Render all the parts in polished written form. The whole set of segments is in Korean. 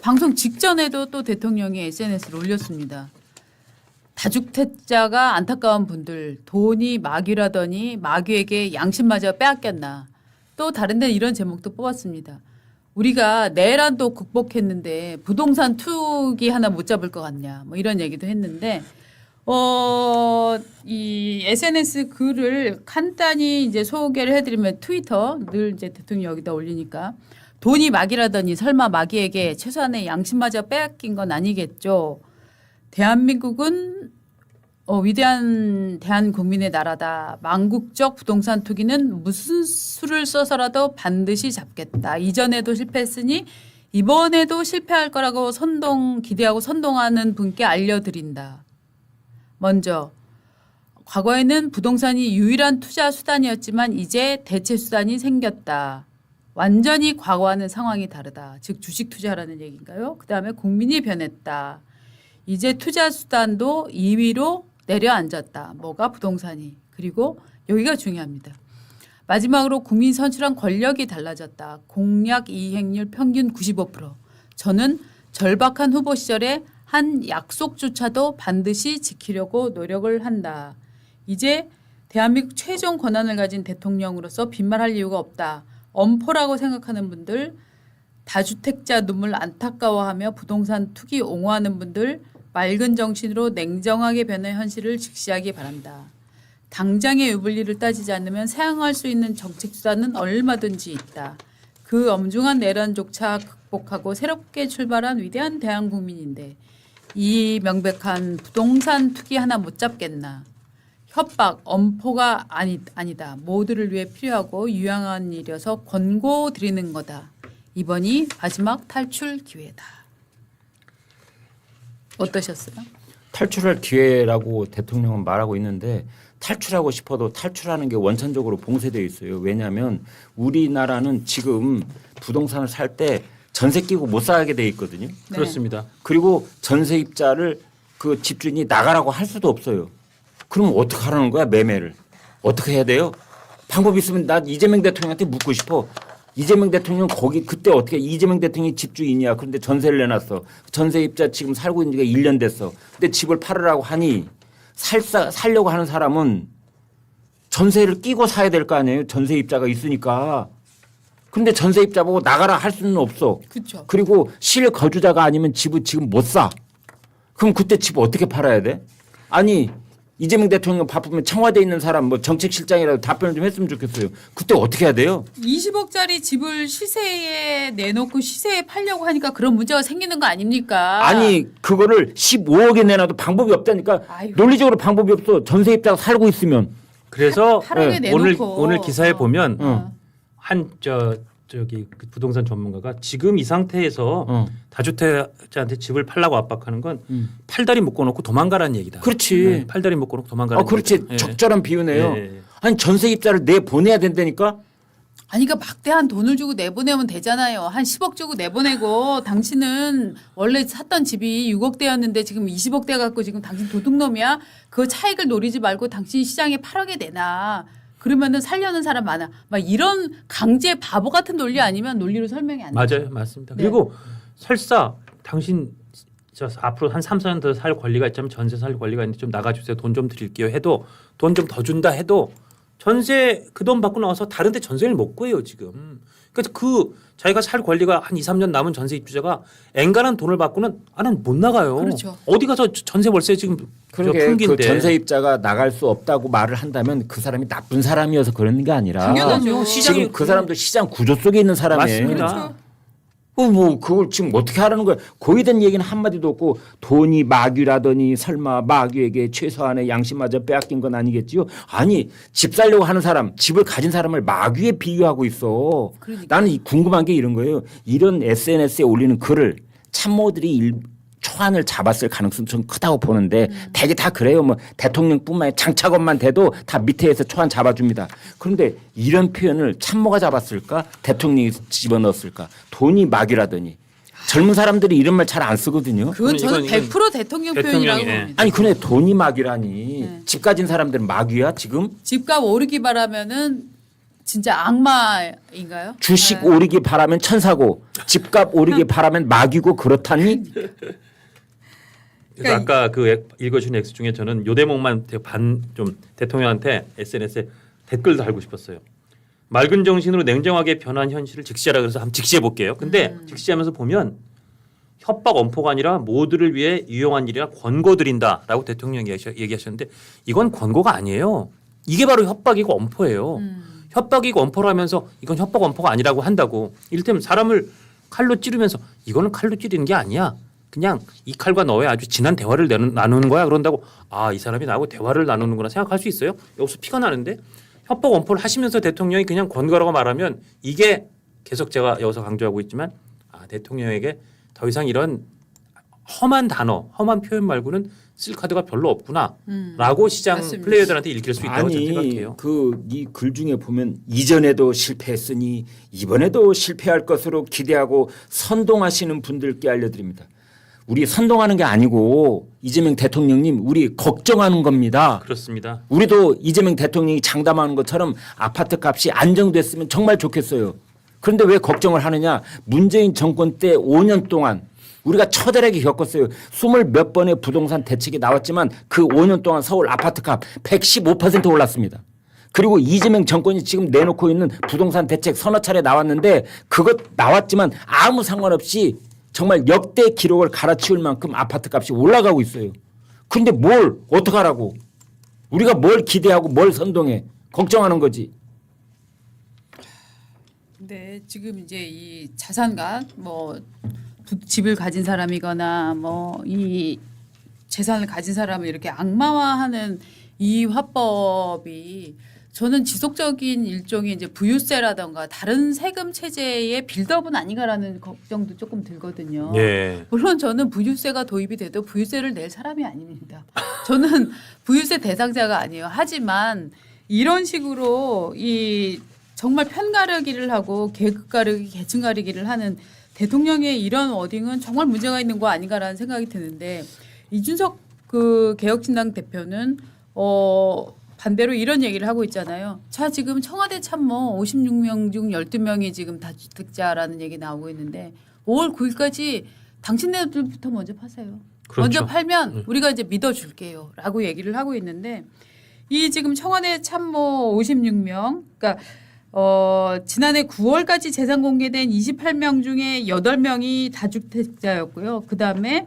방송 직전에도 또 대통령이 SNS를 올렸습니다. 다주택자가 안타까운 분들 돈이 마귀라더니 마귀에게 양심마저 빼앗겼나. 또 다른 데 이런 제목도 뽑았습니다. 우리가 내란도 극복했는데 부동산 투기 하나 못 잡을 것 같냐. 뭐 이런 얘기도 했는데 이 SNS 글을 간단히 이제 소개를 해드리면 트위터 늘 이제 대통령 여기다 올리니까 돈이 마귀라더니 설마 마귀에게 최소한의 양심마저 빼앗긴 건 아니겠죠. 대한민국은 위대한 대한국민의 나라다. 망국적 부동산 투기는 무슨 수를 써서라도 반드시 잡겠다. 이전에도 실패했으니 이번에도 실패할 거라고 기대하고 선동하는 분께 알려드린다. 먼저 과거에는 부동산이 유일한 투자 수단이었지만 이제 대체 수단이 생겼다. 완전히 과거와는 상황이 다르다. 즉 주식 투자라는 얘기인가요? 그다음에 국민이 변했다. 이제 투자 수단도 2위로 내려앉았다. 뭐가 부동산이. 그리고 여기가 중요합니다. 마지막으로 국민 선출한 권력이 달라졌다. 공약 이행률 평균 95%. 저는 절박한 후보 시절에 한 약속조차도 반드시 지키려고 노력을 한다. 이제 대한민국 최종 권한을 가진 대통령으로서 빈말할 이유가 없다. 엄포라고 생각하는 분들, 다주택자 눈물 안타까워하며 부동산 투기 옹호하는 분들, 맑은 정신으로 냉정하게 변해 현실을 직시하기 바란다. 당장의 유불리를 따지지 않으면 사용할 수 있는 정책 수단은 얼마든지 있다. 그 엄중한 내란조차 극복하고 새롭게 출발한 위대한 대한국민인데 이 명백한 부동산 투기 하나 못 잡겠나. 협박, 엄포가 아니다. 모두를 위해 필요하고 유용한 일이어서 권고드리는 거다. 이번이 마지막 탈출 기회다. 어떠셨어요? 탈출할 기회라고 대통령은 말하고 있는데 탈출하고 싶어도 탈출하는 게 원천적으로 봉쇄되어 있어요. 왜냐하면 우리나라는 지금 부동산을 살 때 전세 끼고 못 사게 돼 있거든요. 네. 그렇습니다. 그리고 전세입자를 그 집주인이 나가라고 할 수도 없어요. 그럼 어떻게 하라는 거야 매매를. 어떻게 해야 돼요? 방법이 있으면 나 이재명 대통령한테 묻고 싶어. 이재명 대통령 거기 그때 어떻게 이재명 대통령이 집주인이야. 그런데 전세를 내놨어. 전세입자 지금 살고 있는 지가 1년 됐어. 근데 집을 팔으라고 하니 살려고 하는 사람은 전세를 끼고 사야 될 거 아니에요. 전세입자가 있으니까. 그런데 전세입자 보고 나가라 할 수는 없어. 그렇죠. 그리고 실거주자가 아니면 집을 지금 못 사. 그럼 그때 집 어떻게 팔아야 돼? 아니 이재명 대통령 바쁘면 청와대에 있는 사람 뭐 정책실장이라도 답변을 좀 했으면 좋겠어요. 그때 어떻게 해야 돼요? 20억짜리 집을 시세에 내놓고 시세에 팔려고 하니까 그런 문제가 생기는 거 아닙니까? 아니 그거를 15억에 내놔도 방법이 없다니까. 아이고. 논리적으로 방법이 없어. 전세입자가 살고 있으면. 그래서 8억에 네, 내놓고 오늘 기사에 보면 어. 한 저기 그 부동산 전문가가 지금 이 상태에서 다주택자한테 집을 팔라고 압박하는 건 팔다리 묶어놓고 도망가라는 얘기다. 그렇지. 네, 팔다리 묶어놓고 도망가라는 그렇지. 얘기다. 예. 적절한 비유네요. 예. 아니 전세입자를 내보내야 된다니까. 아니 그러니까 막대한 돈을 주고 내보내면 되잖아요. 한 10억 주고 내보내고 당신은 원래 샀던 집이 6억대였는데 지금 20억대 갖고 지금 당신 도둑놈이야. 그 차익을 노리지 말고 당신 시장에 8억에 내놔. 그러면은 살려는 사람 많아. 막 이런 강제 바보 같은 논리 아니면 논리로 설명이 안 돼. 맞아요, 맞습니다. 네. 그리고 설사 당신 저 앞으로 한 3, 4년 더 살 권리가 있자면 전세 살 권리가 있는데 좀 나가주세요. 돈 좀 드릴게요. 해도 돈 좀 더 준다 해도 전세 그 돈 받고 나와서 다른데 전세를 못 구해요 지금. 그래서 그 자기가 살 권리가 한 2, 3년 남은 전세 입주자가 앵간한 돈을 받고는 나는 못 나가요. 그렇죠. 어디 가서 전세 월세 지금 그러게 풍기인데. 그 전세입자가 나갈 수 없다고 말을 한다면 그 사람이 나쁜 사람이어서 그러는 게 아니라 당연하죠. 지금 그 사람도 시장 구조 속에 있는 사람이에요. 맞습니다. 그렇죠. 뭐 그걸 지금 어떻게 하라는 거야? 거기에 대한 얘기는 한마디도 없고 돈이 마귀라더니 설마 마귀에게 최소한의 양심마저 빼앗긴 건 아니겠지요? 아니 집 살려고 하는 사람, 집을 가진 사람을 마귀에 비유하고 있어. 그러니까. 나는 궁금한 게 이런 거예요. 이런 SNS에 올리는 글을 참모들이 초안을 잡았을 가능성이 좀 크다고 보는데 대개 다 그래요. 뭐 대통령뿐만 아니라 장차관만 돼도 다 밑에서 초안 잡아줍니다. 그런데 이런 표현을 참모가 잡았을까? 대통령이 집어넣었을까? 돈이 마귀라더니. 젊은 사람들이 이런 말 잘 안 쓰거든요. 그건 저는 이건 100% 대통령 표현이라고 대통령이, 봅니다. 아니 근데 돈이 마귀라니. 네. 집 가진 사람들은 마귀야 지금? 집값 오르기 바라면은 진짜 악마인가요? 주식 네. 오르기 바라면 천사고 집값 오르기 바라면 마귀고 그렇다니. 그래서 아까 그 읽어주신 X 중에 저는 요 대목만 좀 대통령한테 SNS에 댓글 달고 싶었어요. 맑은 정신으로 냉정하게 변한 현실을 직시하라 그래서 한번 직시해 볼게요. 근데 직시하면서 보면 협박 엄포가 아니라 모두를 위해 유용한 일이라 권고드린다라고 대통령이 얘기하셨는데 이건 권고가 아니에요. 이게 바로 협박이고 엄포예요. 협박이고 엄포라면서 이건 협박 엄포가 아니라고 한다고. 이를테면 사람을 칼로 찌르면서 이거는 칼로 찌르는 게 아니야. 그냥 이 칼과 너의 아주 진한 대화를 나누는 거야. 그런다고 아, 이 사람이 나하고 대화를 나누는구나 생각할 수 있어요. 여기서 피가 나는데 협박 엄포를 하시면서 대통령이 그냥 권고라고 말하면 이게 계속 제가 여기서 강조하고 있지만 아, 대통령에게 더 이상 이런 험한 단어, 험한 표현 말고는 쓸 카드가 별로 없구나라고 시장 맞습니다. 플레이어들한테 읽힐 수 있다고 저는 아니 생각해요. 그 이 글 중에 보면 이전에도 실패했으니 이번에도 실패할 것으로 기대하고 선동하시는 분들께 알려드립니다. 우리 선동하는 게 아니고 이재명 대통령님 우리 걱정하는 겁니다. 그렇습니다. 우리도 이재명 대통령이 장담하는 것처럼 아파트 값이 안정됐으면 정말 좋겠어요. 그런데 왜 걱정을 하느냐. 문재인 정권 때 5년 동안 우리가 처절하게 겪었어요. 20몇 번의 부동산 대책이 나왔지만 그 5년 동안 서울 아파트 값 115% 올랐습니다. 그리고 이재명 정권이 지금 내놓고 있는 부동산 대책 서너 차례 나왔는데 그것 나왔지만 아무 상관없이 정말 역대 기록을 갈아치울 만큼 아파트 값이 올라가고 있어요. 그런데 뭘 어떡하라고. 우리가 뭘 기대하고 뭘 선동해. 걱정하는 거지. 네, 지금 이제 이 자산가 뭐 집을 가진 사람이거나 뭐 이 재산을 가진 사람을 이렇게 악마화하는 이 화법이 저는 지속적인 일종의 이제 부유세라던가 다른 세금 체제의 빌드업은 아닌가라는 걱정도 조금 들거든요. 예. 물론 저는 부유세가 도입이 돼도 부유세를 낼 사람이 아닙니다. 저는 부유세 대상자가 아니에요. 하지만 이런 식으로 이 정말 편 가르기를 하고 계급 가르기, 계층 가르기를 하는 대통령의 이런 워딩은 정말 문제가 있는 거 아닌가라는 생각이 드는데 이준석 그 개혁신당 대표는 반대로 이런 얘기를 하고 있잖아요. 자, 지금 청와대 참모 56명 중 12명이 지금 다주택자라는 얘기 나오고 있는데 5월 9일까지 당신네들부터 먼저 파세요. 그렇죠. 먼저 팔면 우리가 이제 믿어줄게요. 라고 얘기를 하고 있는데 이 지금 청와대 참모 56명 그러니까 지난해 9월까지 재산 공개된 28명 중에 8명이 다주택자였고요. 그다음에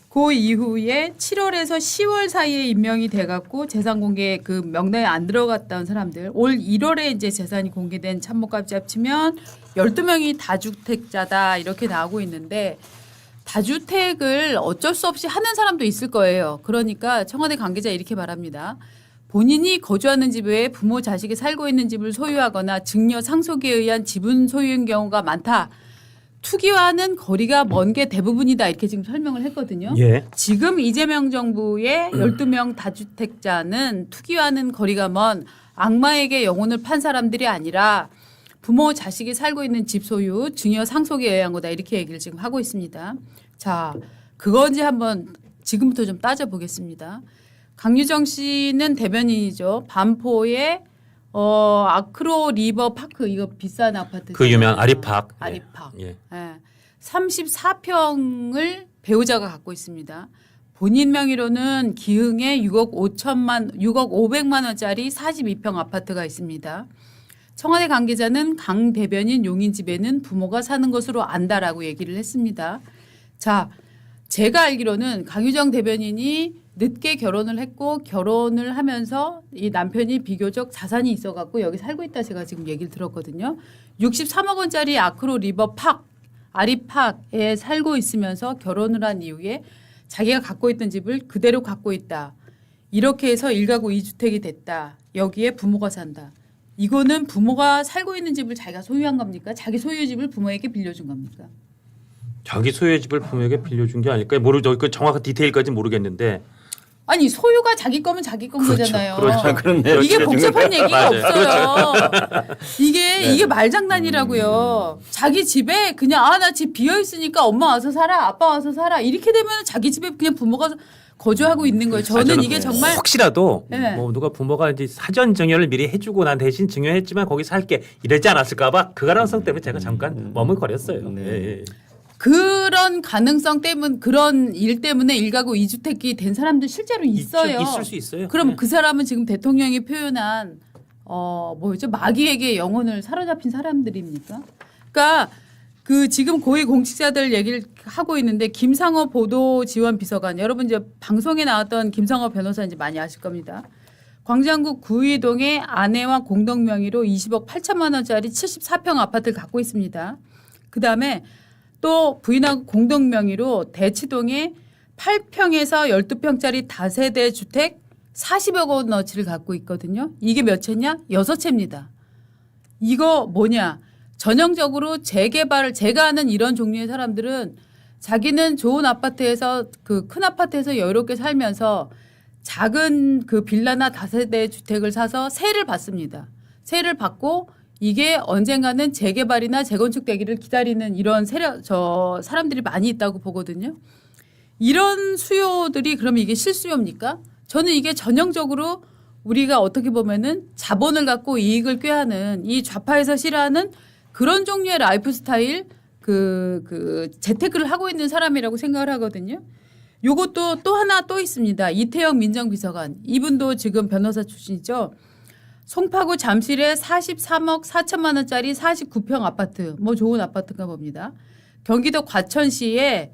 그 이후에 7월에서 10월 사이에 임명이 돼갖고 재산 공개 그 명단에 안 들어갔던 사람들 올 1월에 이제 재산이 공개된 참모까지 합치면 12명이 다주택자다 이렇게 나오고 있는데 다주택을 어쩔 수 없이 하는 사람도 있을 거예요. 그러니까 청와대 관계자 이렇게 말합니다. 본인이 거주하는 집 외에 부모 자식이 살고 있는 집을 소유하거나 증여 상속에 의한 지분 소유인 경우가 많다. 투기와는 거리가 먼 게 대부분이다 이렇게 지금 설명을 했거든요. 예. 지금 이재명 정부의 12명 다주택자는 투기와는 거리가 먼 악마에게 영혼을 판 사람들이 아니라 부모 자식이 살고 있는 집 소유 증여 상속에 의한 거다 이렇게 얘기를 지금 하고 있습니다. 자, 그건지 한번 지금부터 좀 따져보겠습니다. 강유정 씨는 대변인이죠. 반포의 아크로 리버 파크 이거 비싼 아파트. 그 유명한 아리팍. 아리팍. 예. 예. 34평을 배우자가 갖고 있습니다. 본인 명의로는 기흥에 6억 500만 원짜리 42평 아파트가 있습니다. 청와대 관계자는 강 대변인 용인 집에는 부모가 사는 것으로 안다라고 얘기를 했습니다. 자, 제가 알기로는 강유정 대변인이 늦게 결혼을 했고 결혼을 하면서 이 남편이 비교적 자산이 있어갖고 여기 살고 있다 제가 지금 얘기를 들었거든요. 63억 원짜리 아크로 리버 팍 아리팍에 살고 있으면서 결혼을 한 이후에 자기가 갖고 있던 집을 그대로 갖고 있다. 이렇게 해서 1가구 2주택이 됐다. 여기에 부모가 산다. 이거는 부모가 살고 있는 집을 자기가 소유한 겁니까? 자기 소유 집을 부모에게 빌려준 겁니까? 자기 소유의 집을 부모에게 빌려준 게 아닐까요? 모르죠. 그 정확한 디테일까지 모르겠는데. 아니 소유가 자기 거면 자기 건 그렇죠. 거잖아요. 그렇죠. 그렇네요. 이게 복잡한 얘기가 맞아요. 없어요. 이게 말장난이라고요. 자기 집에 그냥 나 집 비어 있으니까 엄마 와서 살아, 아빠 와서 살아 이렇게 되면 자기 집에 그냥 부모가 거주하고 있는 거예요. 저는 이게 정말 혹시라도 네. 뭐 누가 부모가 이제 사전 증여를 미리 해주고 난 대신 증여했지만 거기 살게 이러지 않았을까봐 그 가능성 때문에 제가 잠깐 머뭇거렸어요. 네. 예, 예. 그런 가능성 때문 그런 일 때문에 1가구 2주택이 된 사람도 실제로 있어요. 있을 수 있어요. 그럼 예. 그 사람은 지금 대통령이 표현한 뭐죠? 마귀에게 영혼을 사로잡힌 사람들입니까? 그러니까 그 지금 고위 공직자들 얘기를 하고 있는데 김상호 보도지원비서관 여러분 이제 방송에 나왔던 김상호 변호사인지 많이 아실 겁니다. 광장구 구의동에 아내와 공동 명의로 20억 8천만 원짜리 74평 아파트를 갖고 있습니다. 그다음에 또 부인하고 공동 명의로 대치동에 8평에서 12평짜리 다세대 주택 40억 원어치를 갖고 있거든요. 이게 몇 채냐? 6채입니다. 이거 뭐냐? 전형적으로 재개발을 제가 아는 이런 종류의 사람들은 자기는 좋은 아파트에서 그 큰 아파트에서 여유롭게 살면서 작은 그 빌라나 다세대 주택을 사서 세를 받습니다. 세를 받고 이게 언젠가는 재개발이나 재건축되기를 기다리는 이런 사람들이 많이 있다고 보거든요. 이런 수요들이 그럼 이게 실수요입니까? 저는 이게 전형적으로 우리가 어떻게 보면은 자본을 갖고 이익을 꾀하는 이 좌파에서 싫어하는 그런 종류의 라이프 스타일 그 재테크를 하고 있는 사람이라고 생각을 하거든요. 요것도 또 하나 또 있습니다. 이태영 민정비서관. 이분도 지금 변호사 출신이죠. 송파구 잠실에 43억 4천만 원짜리 49평 아파트. 뭐 좋은 아파트인가 봅니다. 경기도 과천시에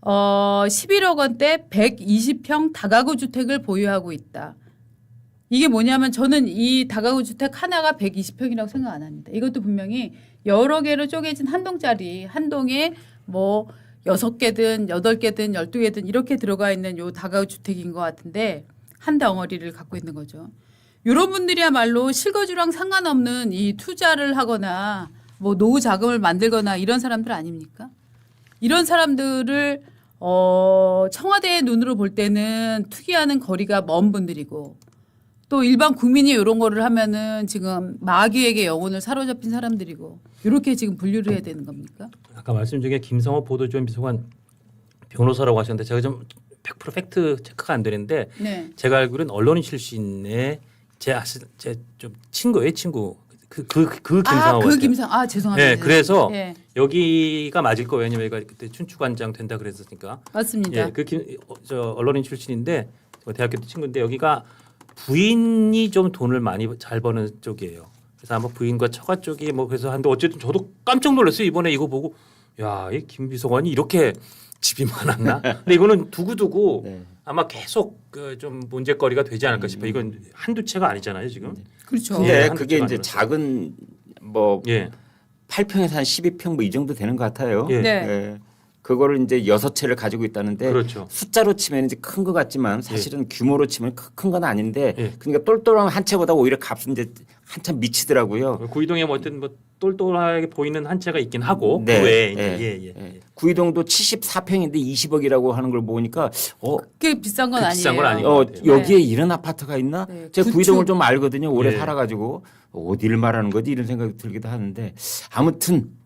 11억 원대 120평 다가구 주택을 보유하고 있다. 이게 뭐냐면 저는 이 다가구 주택 하나가 120평이라고 생각 안 합니다. 이것도 분명히 여러 개로 쪼개진 한 동짜리 한 동에 뭐 6개든 8개든 12개든 이렇게 들어가 있는 요 다가구 주택인 것 같은데 한 덩어리를 갖고 있는 거죠. 이런 분들이야말로 실거주랑 상관없는 이 투자를 하거나 뭐 노후 자금을 만들거나 이런 사람들 아닙니까? 이런 사람들을 청와대의 눈으로 볼 때는 투기하는 거리가 먼 분들이고 또 일반 국민이 이런 거를 하면은 지금 마귀에게 영혼을 사로잡힌 사람들이고 이렇게 지금 분류를 해야 되는 겁니까? 아까 말씀 중에 김성호 보도지원비서관 변호사라고 하셨는데 제가 좀 100% 팩트 체크가 안 되는데 네. 제가 알기로는 언론인 출신의 제 좀 친구예요, 친구. 그 김성호 그 같아요. 김상 죄송합니다. 네, 그래서 네. 여기가 맞을 거예요. 왜냐면 얘가 그때 춘추관장 된다 그랬으니까. 맞습니다. 예, 저 언론인 출신인데 대학교 때 친구인데 여기가 부인이 좀 돈을 많이 잘 버는 쪽이에요. 그래서 아마 부인과 처가 쪽이 뭐 그래서 한데 어쨌든 저도 깜짝 놀랐어요. 이번에 이거 보고 야, 이 김 비서관이 이렇게 집이 많았나? 근데 이거는 두고두고 네. 아마 계속 그 좀 문제거리가 되지 않을까 싶어요. 이건 한두 채가 아니잖아요, 지금. 그렇죠. 근데 예, 그게 한두 이제 채가 작은 뭐 예. 8평에서 한 12평 뭐 이 정도 되는 것 같아요. 예. 네. 예. 그거를 이제 6채를 가지고 있다는데 그렇죠. 숫자로 치면 이제 큰 것 같지만 사실은 규모로 치면 큰 건 아닌데 예. 그러니까 똘똘한 한 채보다 오히려 값은 이제 한참 미치더라고요. 구이동에 뭐 어떤 뭐 똘똘하게 보이는 한 채가 있긴 하고 네. 그 외에 이제 예. 예. 예. 구이동도 74평인데 20억이라고 하는 걸 보니까 그게 비싼 건 그 아니에요. 비싼 건 아닌 것 같아요. 여기에 이런 아파트가 있나? 네. 제가 구축. 구이동을 좀 알거든요. 오래 예. 살아가지고 어디를 말하는 거지 이런 생각이 들기도 하는데 아무튼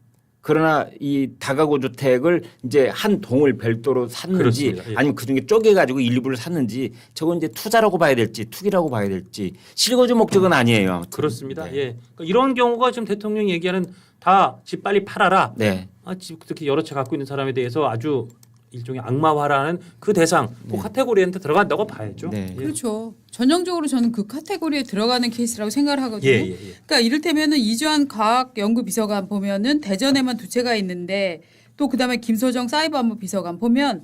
그러나 이 다가구 주택을 이제 한 동을 별도로 샀는지 그렇습니다. 예. 아니면 그중에 쪼개가지고 일부를 샀는지 저건 이제 투자라고 봐야 될지 투기라고 봐야 될지 실거주 목적은 아니에요. 아무튼. 그렇습니다. 네. 예. 그러니까 이런 경우가 지금 대통령이 얘기하는 다 집 빨리 팔아라. 네. 집 특히 여러 채 갖고 있는 사람에 대해서 아주 일종의 악마화라는 그 대상, 그 카테고리한테 들어간다고 봐야죠. 네. 예. 그렇죠. 전형적으로 저는 그 카테고리에 들어가는 케이스라고 생각을 하거든요. 예, 예, 예. 그러니까 이를테면은 이주환 과학연구비서관 보면은 대전에만 2채가 있는데 또 그다음에 김소정 사이버안보 비서관 보면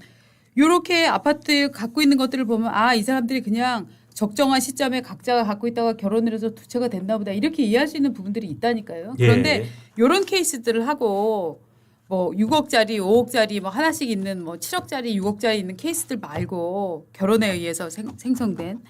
요렇게 아파트 갖고 있는 것들을 보면 이 사람들이 그냥 적정한 시점에 각자가 갖고 있다가 결혼을 해서 2채가 됐나 보다 이렇게 이해할 수 있는 부분들이 있다니까요. 예. 그런데 요런 케이스들을 하고 뭐 6억짜리, 5억짜리 뭐 하나씩 있는 뭐 7억짜리, 6억짜리 있는 케이스들 말고 결혼에 의해서 생성된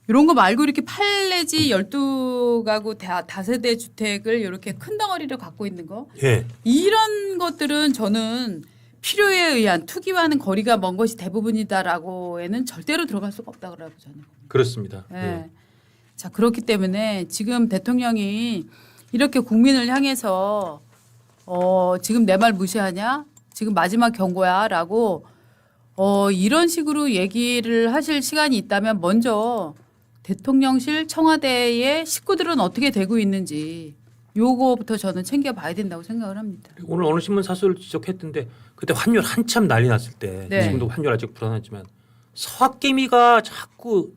이런 거 말고 이렇게 8 내지 12가구 다세대 주택을 이렇게 큰 덩어리를 갖고 있는 거 예. 이런 것들은 저는 필요에 의한 투기와는 거리가 먼 것이 대부분이다라고에는 절대로 들어갈 수가 없다고 저는. 그렇습니다. 예. 예. 자 그렇기 때문에 지금 대통령이 이렇게 국민을 향해서 지금 내 말 무시하냐? 지금 마지막 경고야라고 이런 식으로 얘기를 하실 시간이 있다면 먼저 대통령실 청와대의 식구들은 어떻게 되고 있는지 요거부터 저는 챙겨봐야 된다고 생각을 합니다. 오늘 어느 신문 사설을 지적했던데 그때 환율 한참 난리 났을 때 네. 지금도 환율 아직 불안하지만 서학개미가 자꾸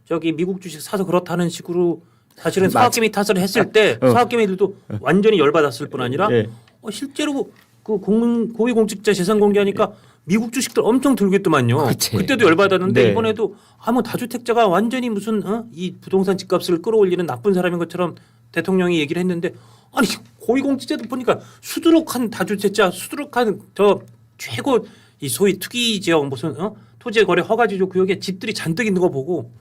저기 미국 주식 사서 그렇다는 식으로 사실은 맞아. 서학개미 탓을 했을 때 서학개미들도 완전히 열받았을 뿐 아니라 네. 실제로 그 고위공직자 재산 공개하니까 미국 주식들 엄청 들고 있더만요. 그치. 그때도 열받았는데 네. 이번에도 뭐 다주택자가 완전히 무슨 이 부동산 집값을 끌어올리는 나쁜 사람인 것처럼 대통령이 얘기를 했는데 아니 고위공직자들 보니까 수두룩한 다주택자 수두룩한 저 최고 이 소위 투기 지역 무슨 토지 거래 허가지조 구역에 집들이 잔뜩 있는 거 보고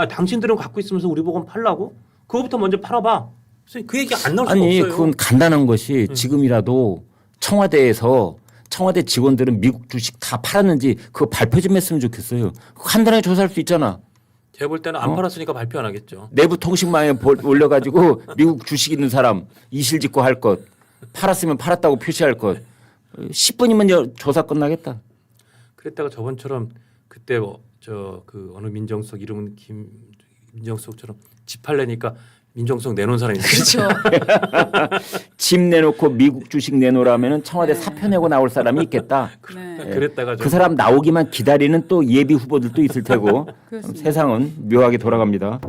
당신들은 갖고 있으면서 우리 보고 팔라고? 그거부터 먼저 팔아봐. 그래서 그 얘기 안 나올 수가 아니 없어요. 그건 간단한 것이 지금이라도 청와대에서 청와대 직원들은 미국 주식 다 팔았는지 그거 발표 좀 했으면 좋겠어요. 간단하게 조사할 수 있잖아. 제가 볼 때는 안 팔았으니까 발표 안 하겠죠. 내부 통신망에 올려가지고 미국 주식 있는 사람 이실직고 할 것, 팔았으면 팔았다고 표시할 것. 10분이면 조사 끝나겠다. 그랬다가 저번처럼 그때 그 어느 민정수석 이름은 민정수석처럼 집 팔래니까 민정수석 내놓은 사람이 있어요. 그렇죠. 집 내놓고 미국 주식 내놓으라면은 청와대 사표 내고 나올 사람이 있겠다. 네. 그랬다가 그 사람 나오기만 기다리는 또 예비 후보들도 있을 테고 그렇습니다. 세상은 묘하게 돌아갑니다.